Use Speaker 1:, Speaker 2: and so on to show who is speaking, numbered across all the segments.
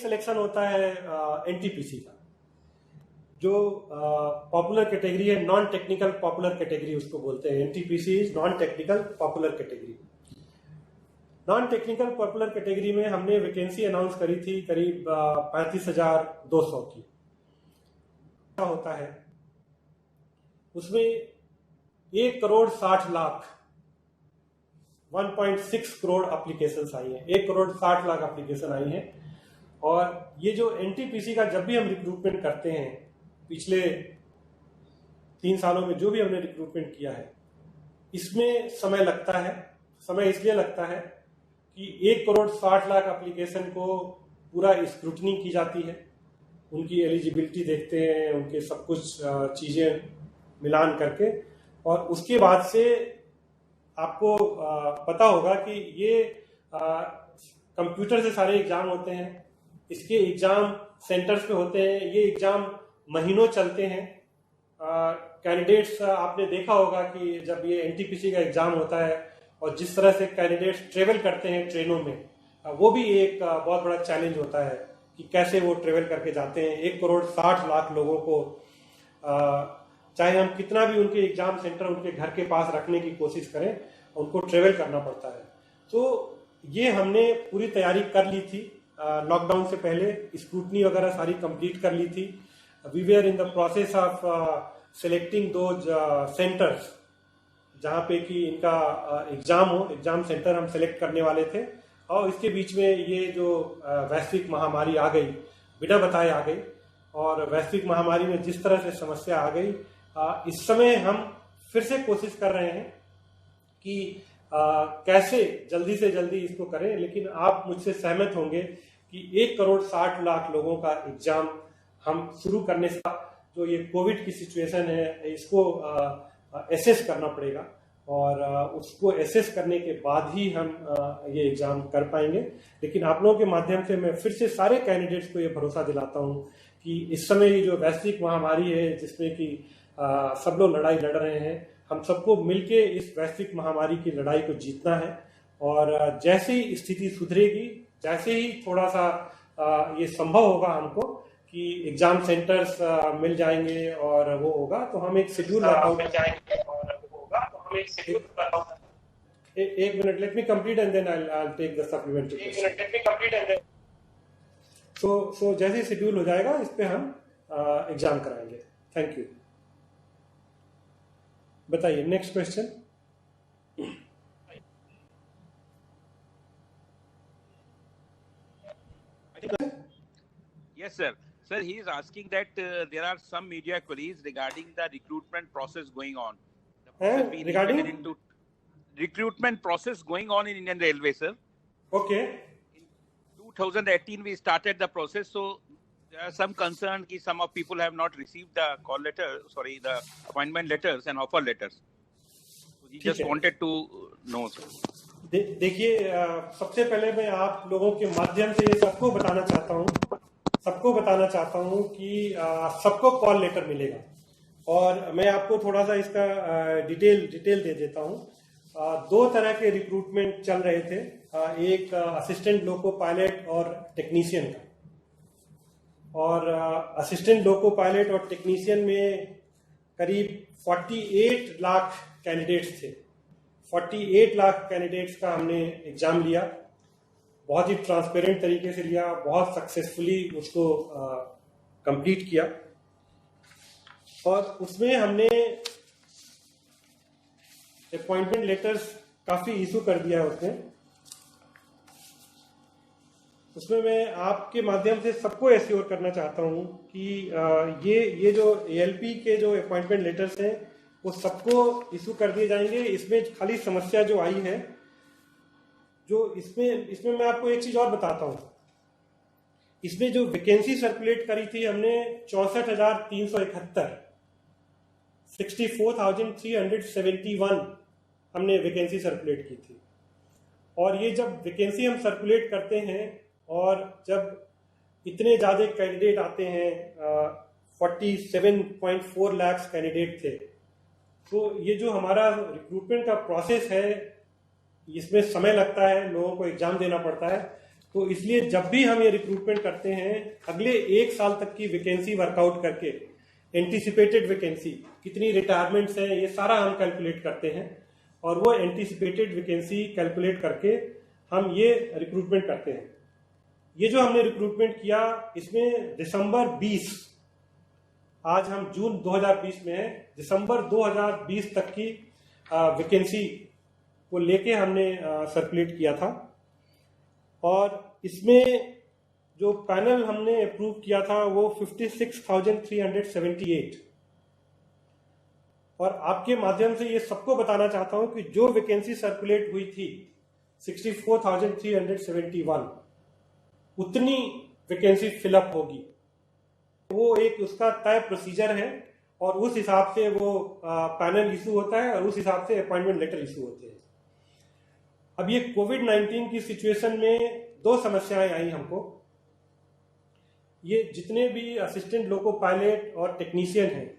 Speaker 1: Selection होता है NTPC का, जो पॉपुलर कैटेगरी है, नॉन टेक्निकल पॉपुलर कैटेगरी उसको बोलते हैं। NTPC is non technical popular category. Non technical popular category में हमने वैकेंसी अनाउंस करी थी करीब 35,200 की। क्या होता है उसमें 1,60,00,000 1.6 करोड़ एप्लीकेशंस आई हैं, 1,60,00,000 एप्लीकेशन आई हैं। और ये जो एनटीपीसी का जब भी हम रिक्रूटमेंट करते हैं, पिछले 3 सालों में जो भी हमने रिक्रूटमेंट किया है, इसमें समय लगता है। समय इसलिए लगता है कि 1,60,00,000 एप्लीकेशन को पूरा स्क्रूटनी की जाती है, उनकी एलिजिबिलिटी देखते हैं, उनके सब कुछ चीज़ें मिलान करके, और उसके बाद से आपको पता होगा कि ये कंप्यूटर से सारे एग्जाम होते हैं, इसके एग्जाम सेंटर्स पे होते हैं, ये एग्जाम महीनों चलते हैं। कैंडिडेट्स आपने देखा होगा कि जब ये एनटीपीसी का एग्जाम होता है और जिस तरह से कैंडिडेट्स ट्रेवल करते हैं ट्रेनों में, वो भी एक बहुत बड़ा चैलेंज होता है कि कैसे वो ट्रेवल करके जाते हैं। 1,60,00,000 लोगों को चाहे हम कितना भी उनके एग्जाम सेंटर उनके घर के पास रखने की कोशिश करें, उनको ट्रेवल करना पड़ता है। तो ये हमने पूरी तैयारी कर ली थी लॉकडाउन से पहले, स्क्रूटनी वगैरह सारी कंप्लीट कर ली थी। We were in the process of selecting those centers जहाँ पे कि इनका एग्जाम हो, एग्जाम सेंटर हम सेलेक्ट करने वाले थे। और इसके बीच में ये जो वैश्विक महामारी आ गई, बिना बताए आ गई, और वैश्विक महामारी में जिस तरह से समस्या आ गई, इस समय हम फिर से कोशिश कर रहे हैं कि कैसे जल्दी से जल्दी इसको करें। लेकिन आप मुझसे सहमत होंगे कि 1,60,00,000 लोगों का एग्जाम हम शुरू करने से जो ये कोविड की सिचुएशन है, इसको एसेस करना पड़ेगा, और उसको एसेस करने के बाद ही हम ये एग्जाम कर पाएंगे। लेकिन आप लोगों के माध्यम से मैं फिर से सारे कैंडिडेट्स को ये भरोसा दिलाता हूँ कि इस समय ये जो वैश्विक महामारी है, जिसमें कि सब लोग लड़ाई लड़ रहे हैं, हम सबको मिलके इस वैश्विक महामारी की लड़ाई को जीतना है। और जैसे ही स्थिति सुधरेगी, जैसे ही थोड़ा सा ये संभव होगा हमको कि एग्जाम सेंटर्स मिल जाएंगे और वो होगा, तो हम एक शेड्यूल एक minute, let me complete and then I take the supplementary question. So जैसे ही शेड्यूल हो जाएगा, इस पे हम एग्जाम कराएंगे। Thank you. बताइए next question.
Speaker 2: Yes, sir. Sir, he is asking that there are some media queries regarding the recruitment process going on.
Speaker 1: Regarding
Speaker 2: into recruitment process going on in Indian Railway, sir.
Speaker 1: Okay.
Speaker 2: In 2018, we started the process, so there are some concern that some of people have not received the the appointment letters and offer letters. So he just wanted to know, sir.
Speaker 1: देखिए, सबसे पहले मैं आप लोगों के माध्यम से ये सबको बताना चाहता हूँ कि सबको कॉल लेटर मिलेगा। और मैं आपको थोड़ा सा इसका डिटेल दे देता हूँ। 2 तरह के रिक्रूटमेंट चल रहे थे, एक असिस्टेंट लोको पायलट और टेक्नीशियन का। और असिस्टेंट लोको पायलट और टेक्नीशियन में करीब 48 लाख कैंडिडेट्स थे। 48 लाख कैंडिडेट्स का हमने एग्जाम लिया, बहुत ही ट्रांसपेरेंट तरीके से लिया, बहुत सक्सेसफुली उसको कंप्लीट किया। और उसमें हमने अपॉइंटमेंट लेटर्स काफी इशू कर दिया है। उसमें मैं आपके माध्यम से सबको एश्योर करना चाहता हूं कि ये जो एएलपी के जो अपॉइंटमेंट लेटर्स हैं, वो सबको इशू कर दिए जाएंगे। इसमें खाली समस्या जो आई है, जो इसमें मैं आपको एक चीज और बताता हूं। इसमें जो वैकेंसी सर्कुलेट करी थी हमने 64,371, 64,371 हमने वैकेंसी सर्कुलेट की थी। और ये जब वैकेंसी हम सर्कुलेट करते हैं और जब इतने ज्यादा कैंडिडेट आते हैं, 47.4 लाख कैंडिडेट थे, तो ये जो हमारा रिक्रूटमेंट का प्रोसेस है, इसमें समय लगता है, लोगों को एग्जाम देना पड़ता है। तो इसलिए जब भी हम ये रिक्रूटमेंट करते हैं, अगले 1 साल तक की वैकेंसी वर्कआउट करके, एंटीसिपेटेड वैकेंसी, कितनी रिटायरमेंट्स हैं, ये सारा हम कैलकुलेट करते हैं और वो एंटीसिपेटेड वैकेंसी कैलकुलेट करके हम ये रिक्रूटमेंट करते हैं। ये जो हमने रिक्रूटमेंट किया, इसमें दिसंबर 20, आज हम जून 2020 में है, दिसंबर 2020 तक की वैकेंसी को लेके हमने सर्कुलेट किया था। और इसमें जो पैनल हमने अप्रूव किया था वो 56,378। और आपके माध्यम से ये सबको बताना चाहता हूं कि जो वैकेंसी सर्कुलेट हुई थी 64,371, उतनी वैकेंसी फिलअप होगी। वो एक उसका तय प्रोसीजर है और उस हिसाब से वो पैनल इशू होता है और उस हिसाब से अपॉइंटमेंट लेटर इशू होते हैं। अब ये कोविड-19 की सिचुएशन में 2 समस्याएं आई हमको। ये जितने भी असिस्टेंट लोको पायलट और टेक्नीशियन हैं,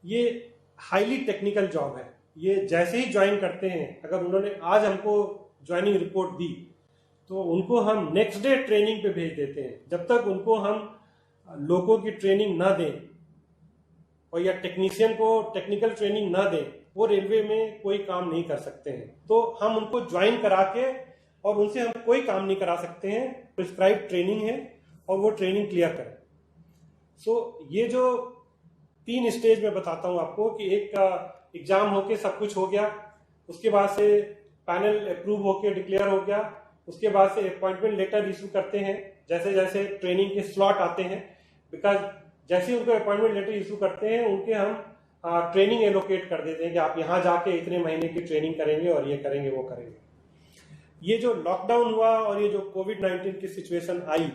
Speaker 1: ये हाईली टेक्निकल जॉब है। ये जैसे ही ज्वाइन करते हैं, अगर उन्होंने आज हमको ज्वाइनिंग रिपोर्ट दी तो उनको हम नेक्स्ट डे ट्रेनिंग पे भेज देते हैं। जब तक उनको हम लोगों की ट्रेनिंग ना दें और या टेक्नीशियन को टेक्निकल ट्रेनिंग ना दें, वो रेलवे में कोई काम नहीं कर सकते हैं। तो हम उनको ज्वाइन करा के और उनसे हम कोई काम नहीं करा सकते हैं। प्रिस्क्राइब ट्रेनिंग है और वो ट्रेनिंग क्लियर करें। सो ये जो 3 स्टेज में बताता हूं आपको कि एक एग्जाम होके सब कुछ हो गया, उसके बाद से पैनल अप्रूव होके डिक्लेयर हो गया, उसके बाद से अपॉइंटमेंट लेटर इशू करते हैं जैसे जैसे ट्रेनिंग के स्लॉट आते हैं। बिकॉज जैसे उनको अपॉइंटमेंट लेटर इशू करते हैं, उनके हम ट्रेनिंग एलोकेट कर देते हैं कि आप यहाँ जाके इतने महीने की ट्रेनिंग करेंगे और ये करेंगे वो करेंगे। ये जो लॉकडाउन हुआ और ये जो कोविड-19 की सिचुएशन आई,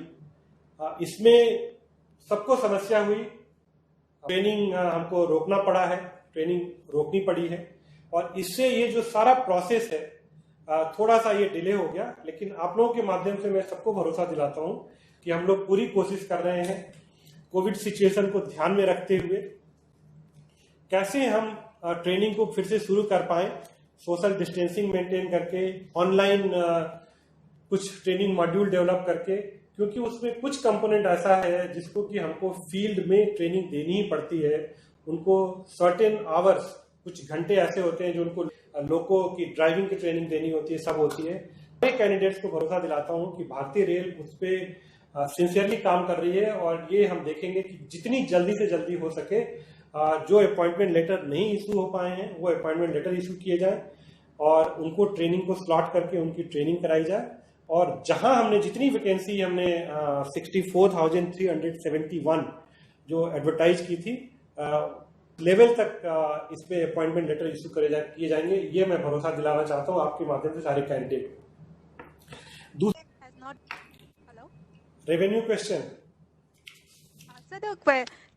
Speaker 1: इसमें सबको समस्या हुई। ट्रेनिंग हमको रोकना पड़ा है, ट्रेनिंग रोकनी पड़ी है और इससे ये जो सारा प्रोसेस है थोड़ा सा ये डिले हो गया। लेकिन आप लोगों के माध्यम से मैं सबको भरोसा दिलाता हूं कि हम लोग पूरी कोशिश कर रहे हैं कोविड सिचुएशन को ध्यान में रखते हुए कैसे हम ट्रेनिंग को फिर से शुरू कर पाए, सोशल डिस्टेंसिंग मेंटेन करके, ऑनलाइन कुछ ट्रेनिंग मॉड्यूल डेवलप करके, क्योंकि उसमें कुछ कंपोनेंट ऐसा है जिसको कि हमको फील्ड में ट्रेनिंग देनी ही पड़ती है। उनको सर्टेन आवर्स, कुछ घंटे ऐसे होते हैं जो उनको लोगों की ड्राइविंग की ट्रेनिंग देनी होती है, सब होती है। मैं कैंडिडेट्स को भरोसा दिलाता हूं कि भारतीय रेल उस पर सिंसियरली काम कर रही है और ये हम देखेंगे कि जितनी जल्दी से जल्दी हो सके जो अपॉइंटमेंट लेटर नहीं इशू हो पाए हैं वो अपॉइंटमेंट लेटर इशू किए जाए और उनको ट्रेनिंग को स्लॉट करके उनकी ट्रेनिंग कराई जाए। और जहां हमने जितनी वैकेंसी हमने 64,371 जो एडवर्टाइज की थी, लेवल तक इस पे अपॉइंटमेंट लेटर इशू किए जाएंगे। ये मैं भरोसा दिलाना चाहता हूँ आपके माध्यम से सारे candidate. Revenue question.
Speaker 3: So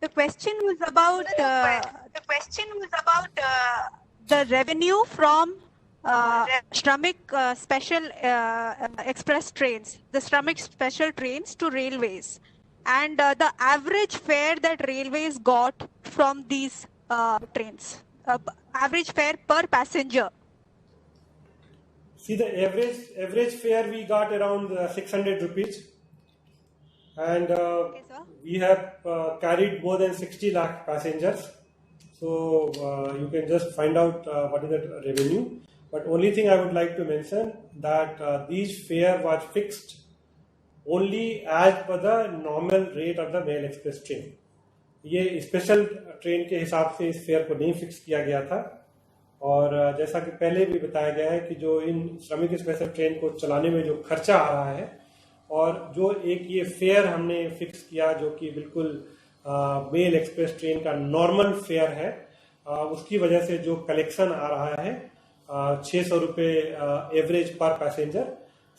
Speaker 3: the question was about the revenue from Shramik special express trains, the Shramik special trains to railways, and the average fare that railways got from these trains, average fare per passenger.
Speaker 1: See, the average fare we got around 600 rupees. And
Speaker 3: Okay, sir.
Speaker 1: we have carried more than 60 lakh passengers. So you can just find out what is the revenue. But only thing I would like to mention that these fare was fixed only as per the normal rate of the Mail Express train. ये special train के हिसाब से इस fair को नहीं fix किया गया था। और जैसा कि पहले भी बताया गया है कि जो इन श्रमिक स्पेशल ट्रेन को चलाने में जो खर्चा आ रहा है और जो एक ये फेयर हमने फिक्स किया जो कि बिल्कुल मेल एक्सप्रेस ट्रेन का नॉर्मल फेयर है, उसकी वजह से जो कलेक्शन आ रहा है 600 रुपये एवरेज पर पैसेंजर,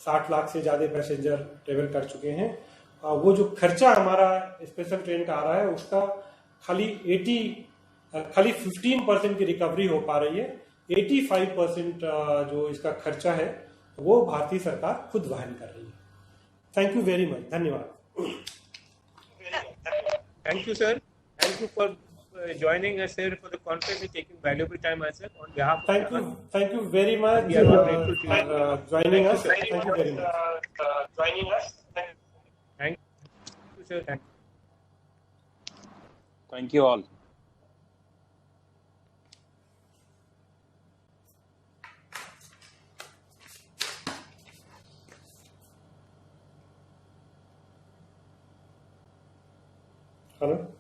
Speaker 1: 60 लाख से ज़्यादा पैसेंजर ट्रेवल कर चुके हैं। वो जो खर्चा हमारा स्पेशल ट्रेन का आ रहा है उसका खाली 15% की रिकवरी हो पा रही है। 85% जो इसका खर्चा है वो भारतीय सरकार खुद वहन कर रही है। थैंक यू वेरी मच, धन्यवाद।
Speaker 2: Thank you, sir. Thank you for
Speaker 4: joining us here for the conference and taking valuable time as well on behalf of
Speaker 1: Thank you very much
Speaker 4: We are grateful to you.
Speaker 1: for joining us.
Speaker 4: Thank
Speaker 1: Thank you very much.
Speaker 4: Joining us. Thank you, sir. Thank you.
Speaker 2: Thank you all.
Speaker 1: Hello.